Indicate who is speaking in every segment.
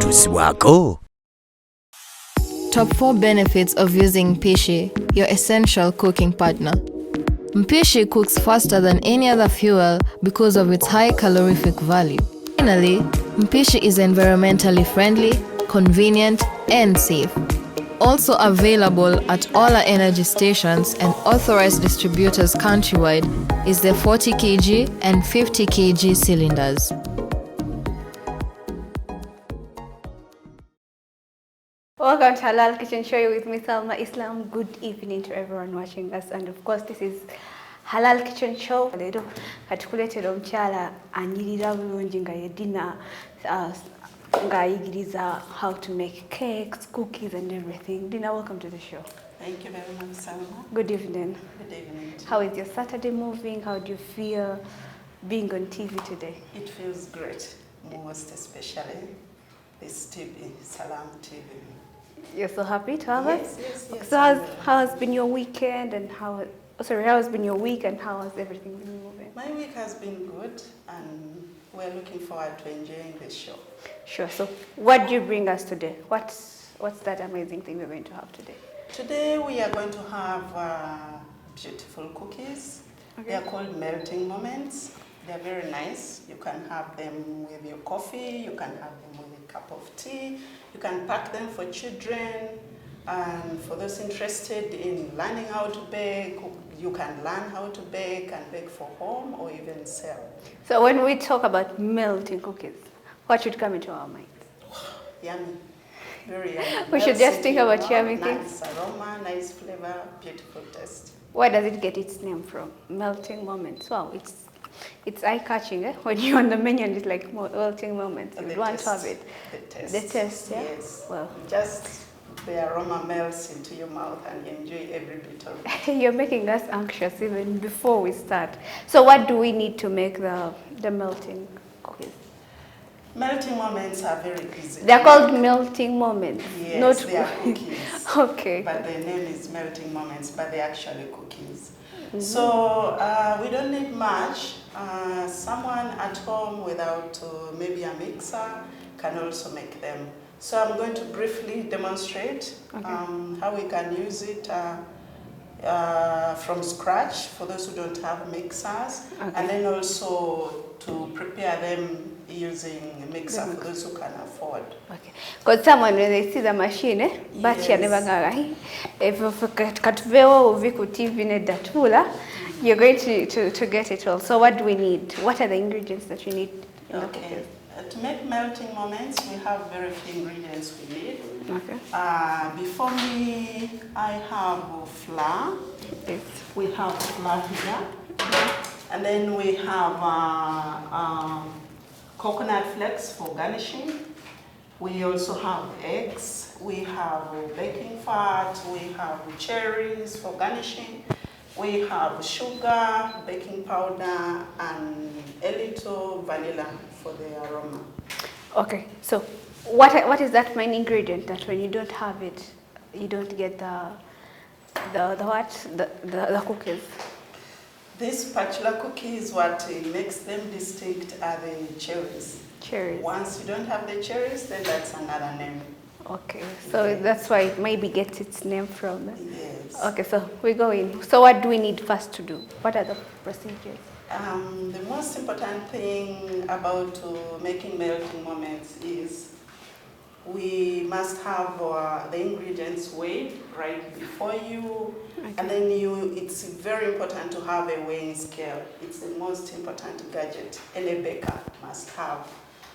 Speaker 1: msusi wako.
Speaker 2: Top 4 benefits of using mpishi, your essential cooking partner. Mpishi cooks faster than any other fuel because of its high calorific value. Finally, mpishi is environmentally friendly, convenient, and safe. Also available at all our energy stations and authorized distributors countrywide is the 40 kg and 50 kg cylinders.
Speaker 3: Welcome to Halal Kitchen Show with me, Salma Islam. Good evening to everyone watching us, and of course this is Halal Kitchen Show. Leero katukuleetera omukyala anyirira bulungi nga yedina ng'ayigiriza how to make cakes, cookies and everything. Dina, welcome to the show.
Speaker 4: Thank you very much, Salma.
Speaker 3: Good evening.
Speaker 4: Good evening.
Speaker 3: How is your Saturday moving? How do you feel being on TV today?
Speaker 4: It feels great, most especially this TV, Salam TV.
Speaker 3: You're so happy to have us?
Speaker 4: Yes.
Speaker 3: So how has been your weekend and how has been your week and how has everything been moving?
Speaker 4: My week has been good and we're looking forward to enjoying this show.
Speaker 3: Sure. So what do you bring us today? What's that amazing thing we're going to have today?
Speaker 4: Today we are going to have beautiful cookies.
Speaker 3: Okay.
Speaker 4: They are called melting moments. They're very nice. You can have them with your coffee, you can have them with a cup of tea, you can pack them for children, and for those interested in learning how to bake, you can learn how to bake and bake for home or even sell.
Speaker 3: So when we talk about melting cookies, what should come into our minds?
Speaker 4: Yummy. Very yummy.
Speaker 3: We should just think about yummy things.
Speaker 4: Nice aroma, nice flavor, beautiful taste.
Speaker 3: Where does it get its name from? Melting moments. Wow, it's eye-catching, eh? When you're on the menu and it's like melting moments. You want to have it. The taste, yeah?
Speaker 4: Yes.
Speaker 3: Well,
Speaker 4: just the aroma melts into your mouth and you enjoy every bit of it.
Speaker 3: you're making us anxious even before we start. So what do we need to make the melting cookies?
Speaker 4: Melting moments are very easy.
Speaker 3: They're called melting moments.
Speaker 4: Yes,
Speaker 3: not
Speaker 4: they are cookies.
Speaker 3: Okay.
Speaker 4: But the name is melting moments, but they're actually cookies. Mm-hmm. So we don't need much. Someone at home without maybe a mixer can also make them. So I'm going to briefly demonstrate how we can use it from scratch for those who don't have mixers, and then also to prepare them using a mixer for those who can afford. Okay.
Speaker 3: Because someone, when they see the machine, but you never go, if you're going to get it all. So what do we need? What are the ingredients that we need in the cookies?
Speaker 4: To make melting moments, we have very few ingredients we need.
Speaker 3: Okay.
Speaker 4: Before me, I have flour.
Speaker 3: Yes.
Speaker 4: We have flour here. And then we have coconut flakes for garnishing. We also have eggs. We have baking fat. We have cherries for garnishing. We have sugar, baking powder, and a little vanilla for the aroma.
Speaker 3: Okay, so what is that main ingredient that when you don't have it, you don't get the cookies?
Speaker 4: This particular cookies, what makes them distinct are the cherries.
Speaker 3: Cherries.
Speaker 4: Once you don't have the cherries, then that's another name.
Speaker 3: Okay, so that's why it maybe gets its name from.
Speaker 4: Yes.
Speaker 3: Okay, so we go in. So what do we need first to do? What are the procedures?
Speaker 4: The most important thing about making melting moments is we must have the ingredients weighed right before you, and then it's very important to have a weighing scale. It's the most important gadget any baker must have.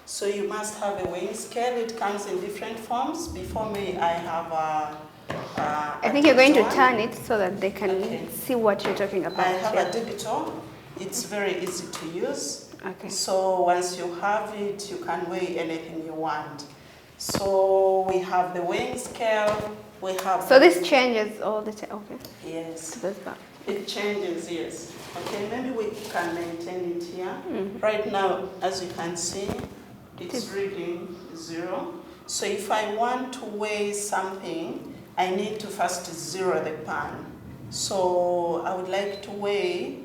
Speaker 4: So you must have a weighing scale. It comes in different forms. Before me, I have
Speaker 3: I think you're going to turn it so that they can see what you're talking about.
Speaker 4: I have a digital. It's very easy to use.
Speaker 3: Okay.
Speaker 4: So once you have it, you can weigh anything you want. So we have the weighing scale. We have.
Speaker 3: So this changes all the time. Okay.
Speaker 4: Yes.
Speaker 3: That's bad.
Speaker 4: It changes, yes. Okay, maybe we can maintain it here. Right now, as you can see, it's reading 0. So if I want to weigh something, I need to first zero the pan. So I would like to weigh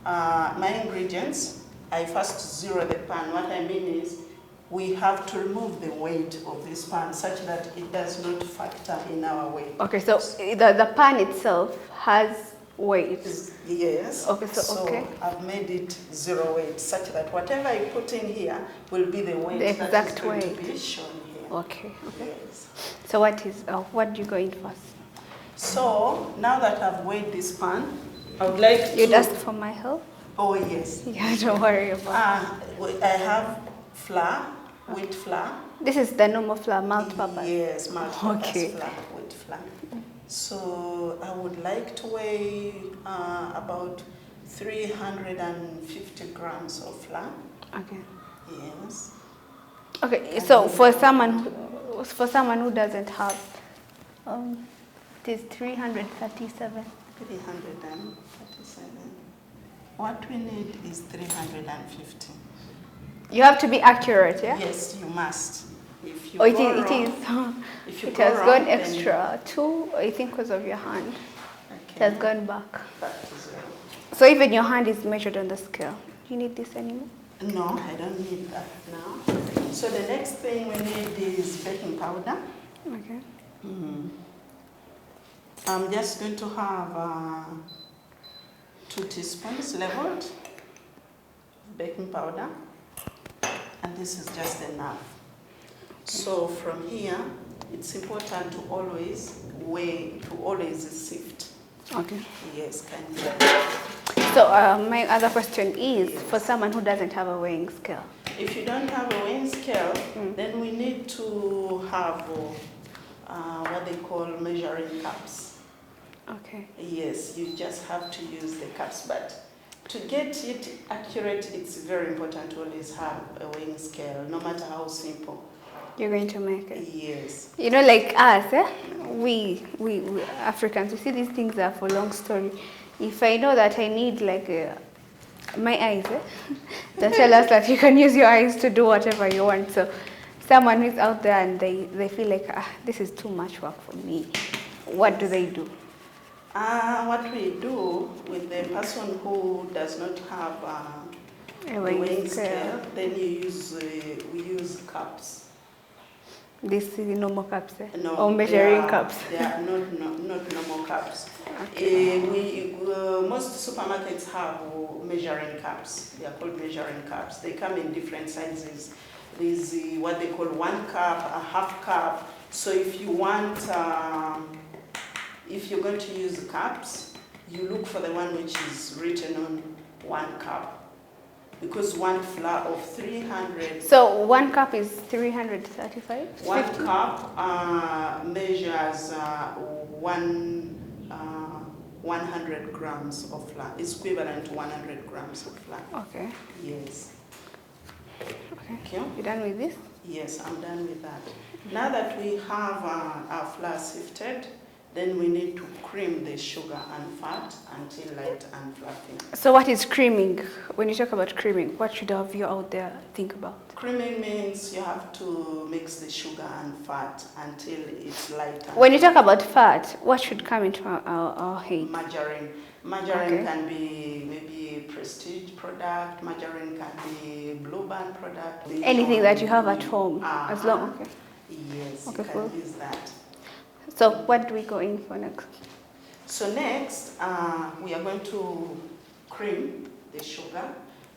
Speaker 4: my ingredients. I first zero the pan. What I mean is we have to remove the weight of this pan such that it does not factor in our weight.
Speaker 3: Okay, so the pan itself has weight.
Speaker 4: Yes.
Speaker 3: Okay, so okay.
Speaker 4: I've made it 0 weight such that whatever I put in here will be the weight
Speaker 3: The
Speaker 4: that
Speaker 3: exact
Speaker 4: is going
Speaker 3: weight.
Speaker 4: to be shown here.
Speaker 3: Okay.
Speaker 4: Yes.
Speaker 3: So what do you go in first?
Speaker 4: So now that I've weighed this pan, I would like to...
Speaker 3: You'd ask for my help?
Speaker 4: Oh yes.
Speaker 3: Yeah, don't worry about it.
Speaker 4: I have flour, wheat flour.
Speaker 3: This is the normal flour, multi-purpose?
Speaker 4: Yes, multi-purpose
Speaker 3: Okay.
Speaker 4: flour, wheat flour. So I would like to weigh about 350 grams of flour.
Speaker 3: Okay.
Speaker 4: Yes.
Speaker 3: Okay, so for someone who doesn't have, it is 337.
Speaker 4: 337. What we need is 350.
Speaker 3: You have to be accurate, yeah?
Speaker 4: Yes, you must. If you
Speaker 3: Oh, it
Speaker 4: go
Speaker 3: is.
Speaker 4: wrong, if you
Speaker 3: It
Speaker 4: go
Speaker 3: has
Speaker 4: wrong,
Speaker 3: gone
Speaker 4: then
Speaker 3: extra 2, I think, because of your hand. It
Speaker 4: Okay.
Speaker 3: has gone back.
Speaker 4: Back to 0.
Speaker 3: So even your hand is measured on the scale. Do you need this anymore?
Speaker 4: No, I don't need that now. So the next thing we need is baking powder.
Speaker 3: Okay.
Speaker 4: I'm just going to have 2 teaspoons leveled baking powder, and this is just enough. So from here, it's important to always weigh, to always sift.
Speaker 3: Okay.
Speaker 4: Yes, can you?
Speaker 3: So my other question is, for someone who doesn't have a weighing scale.
Speaker 4: If you don't have a weighing scale, then we need to have what they call measuring cups.
Speaker 3: Okay.
Speaker 4: Yes, you just have to use the cups, but to get it accurate, it's very important to always have a weighing scale, no matter how simple.
Speaker 3: You're going to make it.
Speaker 4: Yes.
Speaker 3: You know, like us, we Africans, we see these things are for long story. If I know that I need like my eyes, they tell us that you can use your eyes to do whatever you want. So someone who's out there and they feel like, this is too much work for me, what do they do?
Speaker 4: What we do with the person who does not have
Speaker 3: A
Speaker 4: a
Speaker 3: weighing
Speaker 4: weighing
Speaker 3: scale.
Speaker 4: scale, then we use cups.
Speaker 3: This is normal cups,
Speaker 4: No,
Speaker 3: or measuring
Speaker 4: they are-
Speaker 3: cups.
Speaker 4: They are not normal cups. Most supermarkets have measuring cups. They are called measuring cups. They come in different sizes. There's what they call 1 cup, a half cup. So if you want, if you're going to use cups, you look for the one which is written on 1 cup. Because 1 flour of 300.
Speaker 3: So 1 cup is 335?
Speaker 4: 1
Speaker 3: 50?
Speaker 4: cup measures 100 grams of flour. It's equivalent to 100 grams of flour.
Speaker 3: Okay.
Speaker 4: Yes.
Speaker 3: Okay. You done with this?
Speaker 4: Yes, I'm done with that. Now that we have our flour sifted, then we need to cream the sugar and fat until light and fluffy.
Speaker 3: So what is creaming? When you talk about creaming, what should our viewer out there think about?
Speaker 4: Creaming means you have to mix the sugar and fat until it's light. And
Speaker 3: When you talk about fat, what should come into our head?
Speaker 4: margarine. Margarine
Speaker 3: Okay.
Speaker 4: can be maybe a prestige product. Margarine can be Blue Band product.
Speaker 3: Anything that you have at home, as long, okay.
Speaker 4: Yes,
Speaker 3: Okay,
Speaker 4: you can
Speaker 3: cool.
Speaker 4: use that.
Speaker 3: So what do we go in for next?
Speaker 4: So next, we are going to cream the sugar.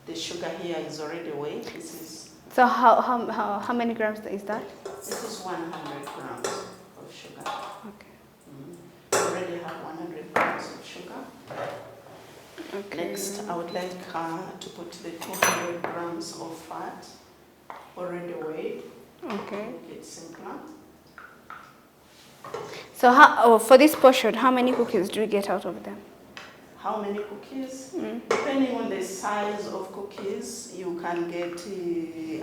Speaker 4: The sugar here is already weighed. This is.
Speaker 3: So how many grams is that?
Speaker 4: This is 100 grams of sugar.
Speaker 3: Okay.
Speaker 4: We already have 100 grams of sugar.
Speaker 3: Okay.
Speaker 4: Next, I would like to put the 200 grams of fat, already weighed.
Speaker 3: Okay.
Speaker 4: Make it simpler.
Speaker 3: So for this portion, how many cookies do we get out of them?
Speaker 4: How many cookies? Depending on the size of cookies, you can get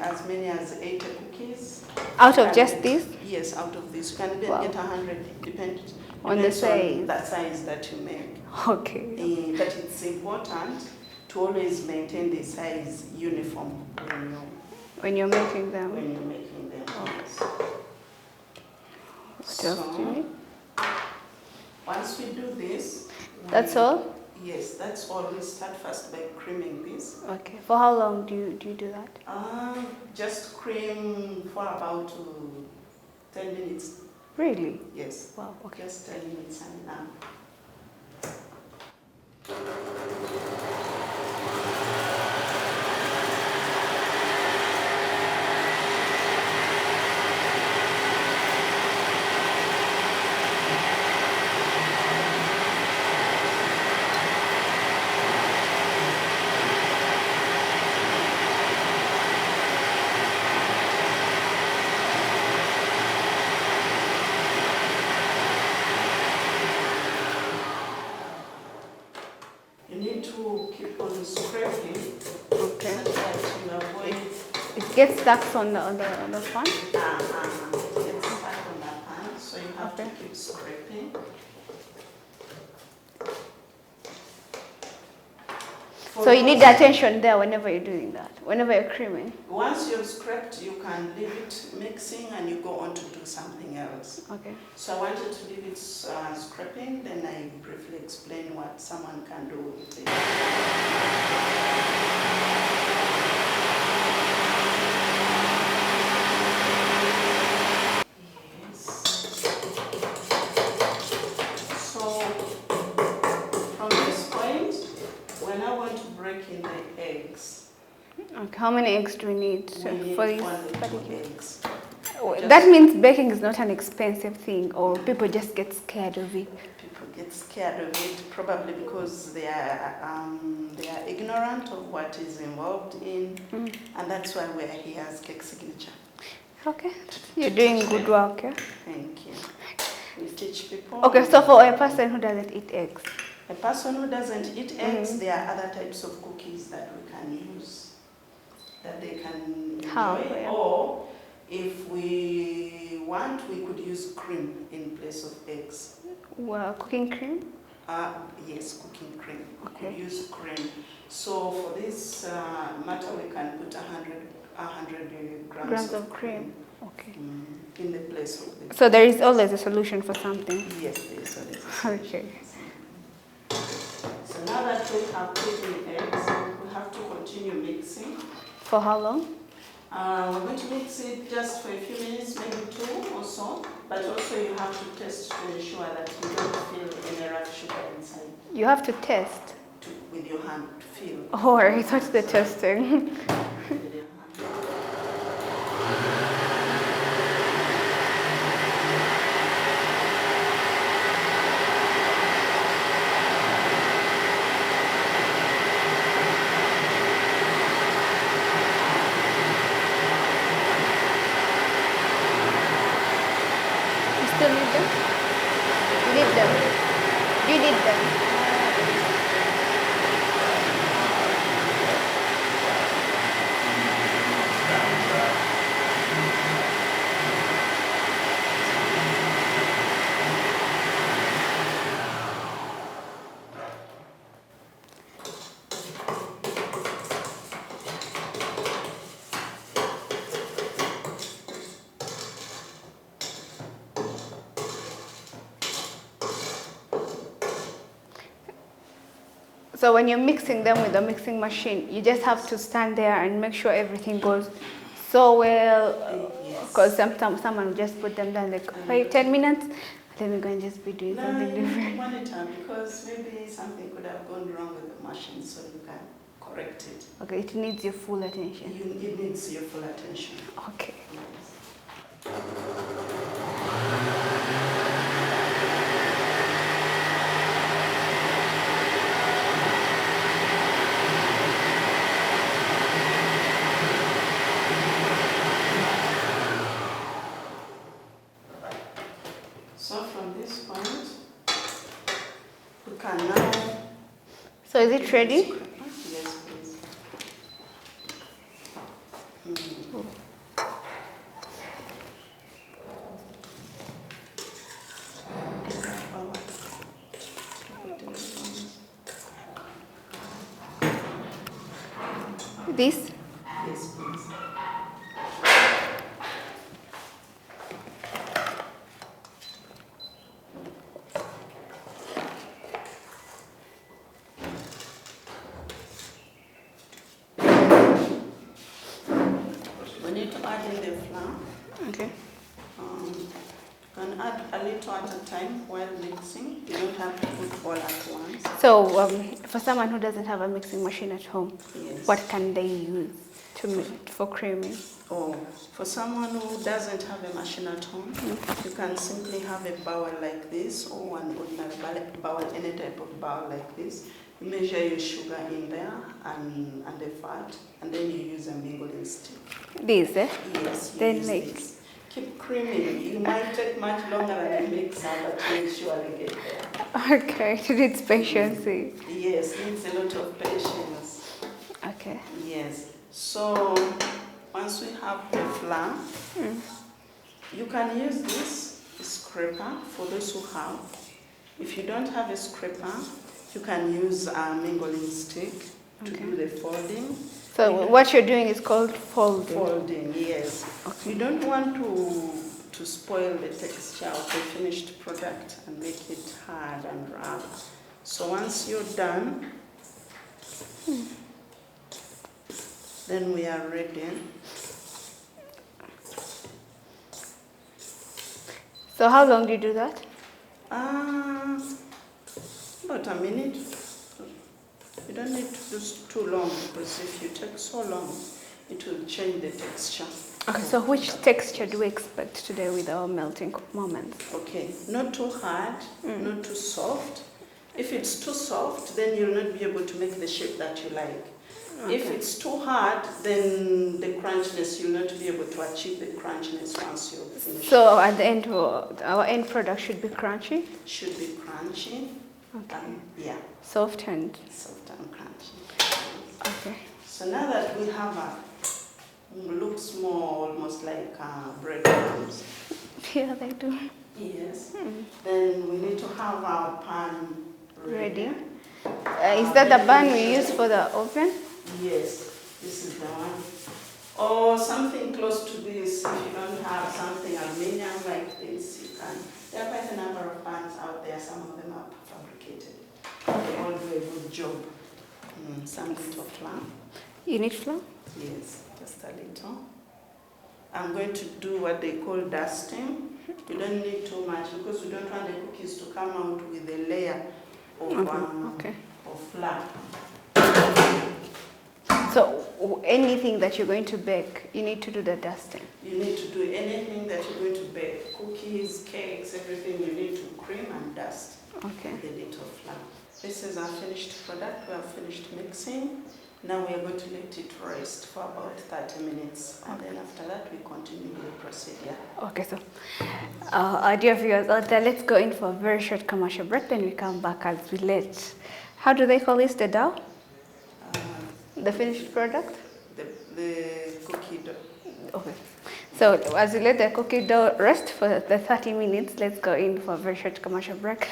Speaker 4: as many as 80 cookies.
Speaker 3: Out of just this?
Speaker 4: Yes, out of this. You can even
Speaker 3: Wow.
Speaker 4: get 100, depends
Speaker 3: On the size.
Speaker 4: on that size that you make.
Speaker 3: Okay.
Speaker 4: But it's important to always maintain the size uniform
Speaker 3: When you're making them.
Speaker 4: when you're making them. Yes.
Speaker 3: What else do you need?
Speaker 4: Once we do this,
Speaker 3: That's all?
Speaker 4: Yes, that's all. We start first by creaming this.
Speaker 3: Okay. For how long do you do that?
Speaker 4: Just cream for about 10 minutes.
Speaker 3: Really?
Speaker 4: Yes.
Speaker 3: Wow. Okay.
Speaker 4: Just 10 minutes and now. You need to keep on scraping.
Speaker 3: Okay.
Speaker 4: So that you avoid
Speaker 3: It gets stuck on the pan.
Speaker 4: it's stuck on that pan, so you have
Speaker 3: Okay.
Speaker 4: to keep scraping.
Speaker 3: So you need the attention there whenever you're doing that. Whenever you're creaming.
Speaker 4: Once you've scraped, you can leave it mixing and you go on to do something else.
Speaker 3: Okay.
Speaker 4: So I wanted to leave it scraping, then I briefly explain what someone can do with it. Yes. So from this point, we're now going to break in the eggs.
Speaker 3: Okay. How many eggs do we need
Speaker 4: We need
Speaker 3: for this
Speaker 4: only 2
Speaker 3: particular?
Speaker 4: eggs.
Speaker 3: That means baking is not an expensive thing, or people just get scared of it.
Speaker 4: People get scared of it probably because they are ignorant of what is involved in, and that's why we're here as Cake Signature.
Speaker 3: Okay. You're doing good work, yeah?
Speaker 4: Thank you. We teach people.
Speaker 3: Okay, so for a person who doesn't eat eggs.
Speaker 4: A person who doesn't eat eggs, there are other types of cookies that we can use, that they can enjoy.
Speaker 3: How, yeah?
Speaker 4: Or if we want, we could use cream in place of eggs.
Speaker 3: Well, cooking cream?
Speaker 4: Yes, cooking cream. We
Speaker 3: Okay.
Speaker 4: could use cream. So for this matter, we can put 100 grams
Speaker 3: Of cream. Okay.
Speaker 4: in the place of the.
Speaker 3: So there is always a solution for something.
Speaker 4: Yes, there is always a
Speaker 3: Okay.
Speaker 4: So now that we have put in eggs, we have to continue mixing.
Speaker 3: For how long?
Speaker 4: We're going to mix it just for a few minutes, maybe 2 or so. But also you have to test to ensure that you don't feel any rough sugar inside.
Speaker 3: You have to test.
Speaker 4: With your hand to feel.
Speaker 3: Oh, I thought the testing.
Speaker 4: With your hand.
Speaker 3: You still need them? You need them. You need them. So when you're mixing them with the mixing machine, you just have to stand there and make sure everything goes so well. Because sometimes someone will just put them down like 5-10 minutes, then we're going to just be doing something different.
Speaker 4: Monitor, because maybe something could have gone wrong with the machine, so you can correct it.
Speaker 3: Okay, it needs your full attention.
Speaker 4: It needs your full attention.
Speaker 3: Okay.
Speaker 4: Yes. So from this point, we can now.
Speaker 3: So is it ready?
Speaker 4: Yes, please.
Speaker 3: This?
Speaker 4: Yes, please. little at a time while mixing. You don't have to put all at once.
Speaker 3: So for someone who doesn't have a mixing machine at home,
Speaker 4: Yes.
Speaker 3: what can they use for creaming?
Speaker 4: Oh, for someone who doesn't have a machine at home, you can simply have a bowl like this, or one ordinary bowl, any type of bowl like this. You measure your sugar in there and the fat, and then you use a mingling stick.
Speaker 3: This, eh?
Speaker 4: Yes, you
Speaker 3: Then
Speaker 4: use
Speaker 3: like
Speaker 4: this. Keep creaming. You might take much longer than a mixer, but you'll surely get there.
Speaker 3: okay, it needs patience.
Speaker 4: Yes, needs a lot of patience.
Speaker 3: Okay.
Speaker 4: Yes. So once we have the flour, you can use this scraper for those who have. If you don't have a scraper, you can use a mingling stick to do the folding.
Speaker 3: So what you're doing is called folding.
Speaker 4: Folding, yes. Okay. You don't want to spoil the texture of the finished product and make it hard and rough. So once you're done, then we are ready.
Speaker 3: So how long do you do that?
Speaker 4: About a minute. You don't need to do too long, because if you take so long, it will change the texture.
Speaker 3: Okay, so which texture do we expect today with our melting moments?
Speaker 4: Okay, not too hard, not too soft. If it's too soft, then you'll not be able to make the shape that you like. Okay. If it's too hard, then the crunchiness, you'll not be able to achieve the crunchiness once you finish.
Speaker 3: So at the end, our end product should be crunchy?
Speaker 4: Should be crunchy.
Speaker 3: Okay.
Speaker 4: Yeah.
Speaker 3: Soft and
Speaker 4: crunchy.
Speaker 3: Okay.
Speaker 4: So now that we have looks more almost like breadcrumbs.
Speaker 3: Yeah, they do.
Speaker 4: Yes. Then we need to have our pan ready.
Speaker 3: Is that the bun we use for the oven?
Speaker 4: Yes, this is the one. Or something close to this. If you don't have something aluminium like this, you can. There are quite a number of pans out there. Some of them are fabricated. They all do a good job. Some little flour.
Speaker 3: You need flour?
Speaker 4: Yes, just a little. I'm going to do what they call dusting. You don't need too much because we don't want the cookies to come out with a layer of flour.
Speaker 3: So anything that you're going to bake, you need to do the dusting?
Speaker 4: You need to do anything that you're going to bake. Cookies, cakes, everything you need to cream and dust.
Speaker 3: Okay.
Speaker 4: With a little flour. This is our finished product. We have finished mixing. Now we are going to let it rest for about 30 minutes. And then after that, we continue with the procedure.
Speaker 3: Okay, so our dear viewers out there, let's go in for a very short commercial break. Then we come back as we let. How do they call this? The dough? The finished product?
Speaker 4: The cookie dough.
Speaker 3: Okay. So as we let the cookie dough rest for the 30 minutes, let's go in for a very short commercial break.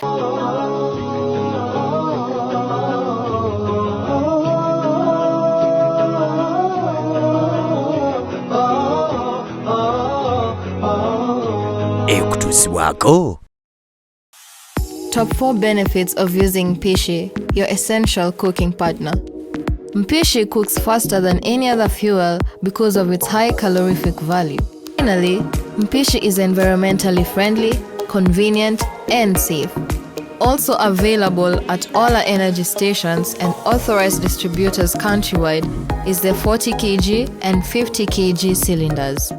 Speaker 2: Top 4 benefits of using Mpishi, your essential cooking partner. Mpishi cooks faster than any other fuel because of its high calorific value. Finally, Mpishi is environmentally friendly, convenient, and safe. Also available at all our energy stations and authorized distributors countrywide is the 40 kg and 50 kg cylinders.